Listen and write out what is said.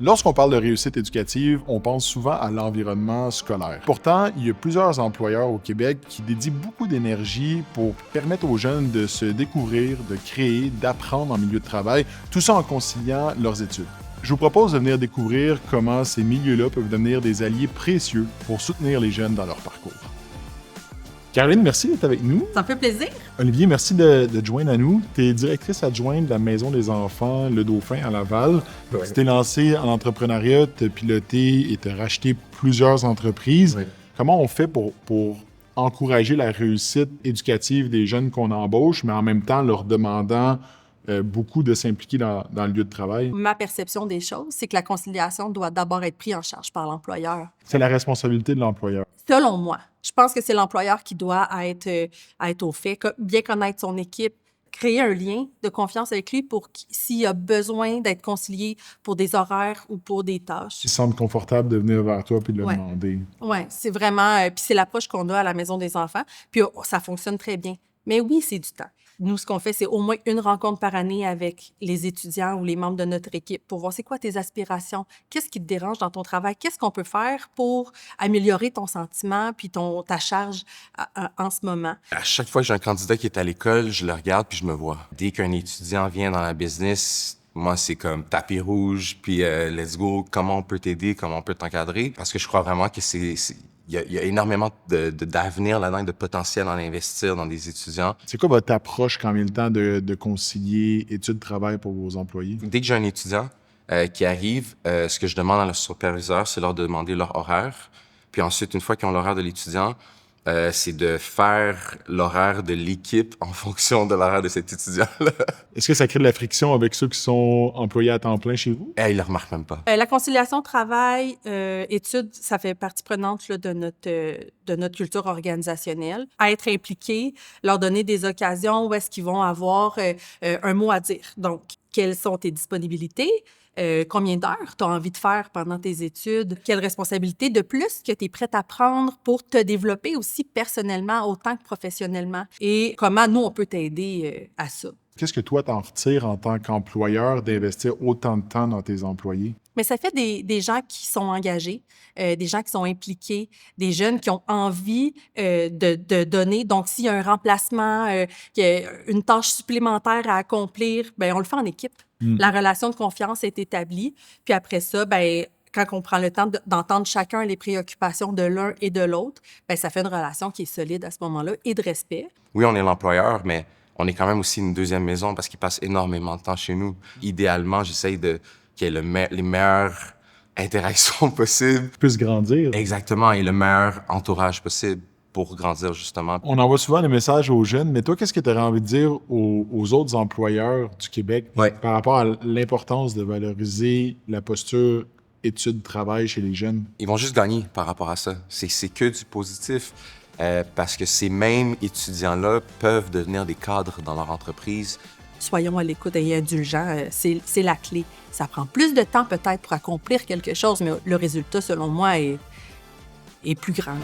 Lorsqu'on parle de réussite éducative, on pense souvent à l'environnement scolaire. Pourtant, il y a plusieurs employeurs au Québec qui dédient beaucoup d'énergie pour permettre aux jeunes de se découvrir, de créer, d'apprendre en milieu de travail, tout ça en conciliant leurs études. Je vous propose de venir découvrir comment ces milieux-là peuvent devenir des alliés précieux pour soutenir les jeunes dans leur parcours. Caroline, merci d'être avec nous. Ça me fait plaisir. Olivier, merci de te joindre à nous. Tu es directrice adjointe de la Maison des enfants Le Dauphin à Laval. Oui. Tu t'es lancée en entrepreneuriat, tu as piloté et tu as racheté plusieurs entreprises. Oui. Comment on fait pour encourager la réussite éducative des jeunes qu'on embauche, mais en même temps leur demandant beaucoup de s'impliquer dans le lieu de travail? Ma perception des choses, c'est que la conciliation doit d'abord être prise en charge par l'employeur. C'est la responsabilité de l'employeur. Selon moi, je pense que c'est l'employeur qui doit être au fait, bien connaître son équipe, créer un lien de confiance avec lui pour s'il a besoin d'être concilié pour des horaires ou pour des tâches. Il semble confortable de venir vers toi puis de le Ouais. demander. Oui, c'est vraiment... puis c'est l'approche qu'on a à la Maison des enfants. Puis ça fonctionne très bien. Mais oui, c'est du temps. Nous, ce qu'on fait, c'est au moins une rencontre par année avec les étudiants ou les membres de notre équipe pour voir c'est quoi tes aspirations, qu'est-ce qui te dérange dans ton travail, qu'est-ce qu'on peut faire pour améliorer ton sentiment puis ta charge en ce moment. À chaque fois que j'ai un candidat qui est à l'école, je le regarde puis je me vois. Dès qu'un étudiant vient dans la business, moi, c'est comme tapis rouge, puis let's go, comment on peut t'aider, comment on peut t'encadrer. Parce que je crois vraiment que il y a énormément d'avenir là-dedans, de potentiel à investir dans des étudiants. C'est quoi votre approche quand vient le temps de concilier études-travail pour vos employés? Dès que j'ai un étudiant qui arrive, ce que je demande à leur superviseur, c'est leur demander leur horaire. Puis ensuite, une fois qu'ils ont l'horaire de l'étudiant, c'est de faire l'horaire de l'équipe en fonction de l'horaire de cet étudiant-là. Est-ce que ça crée de la friction avec ceux qui sont employés à temps plein chez vous? Ils le remarquent même pas. La conciliation travail-études, ça fait partie prenante là, de notre culture organisationnelle. À être impliqués, leur donner des occasions où est-ce qu'ils vont avoir un mot à dire. Donc, quelles sont tes disponibilités? Combien d'heures tu as envie de faire pendant tes études? Quelles responsabilités de plus que tu es prête à prendre pour te développer aussi personnellement autant que professionnellement? Et comment nous, on peut t'aider à ça? Qu'est-ce que toi, t'en retires en tant qu'employeur d'investir autant de temps dans tes employés? Mais ça fait des gens qui sont engagés, des gens qui sont impliqués, des jeunes qui ont envie de donner. Donc, s'il y a un remplacement, qu'il y a une tâche supplémentaire à accomplir, bien, on le fait en équipe. La relation de confiance est établie. Puis après ça, bien, quand on prend le temps d'entendre chacun les préoccupations de l'un et de l'autre, bien, ça fait une relation qui est solide à ce moment-là et de respect. Oui, on est l'employeur, mais on est quand même aussi une deuxième maison parce qu'ils passent énormément de temps chez nous. Idéalement, j'essaye qu'il y ait les meilleures interactions possibles. Puissent grandir. Exactement, et le meilleur entourage possible pour grandir, justement. On envoie souvent des messages aux jeunes, mais toi, qu'est-ce que tu aurais envie de dire aux autres employeurs du Québec par rapport à l'importance de valoriser la posture études-travail chez les jeunes? Ils vont juste gagner par rapport à ça. C'est que du positif. Parce que ces mêmes étudiants-là peuvent devenir des cadres dans leur entreprise. Soyons à l'écoute et indulgents, c'est la clé. Ça prend plus de temps peut-être pour accomplir quelque chose, mais le résultat, selon moi, est plus grand.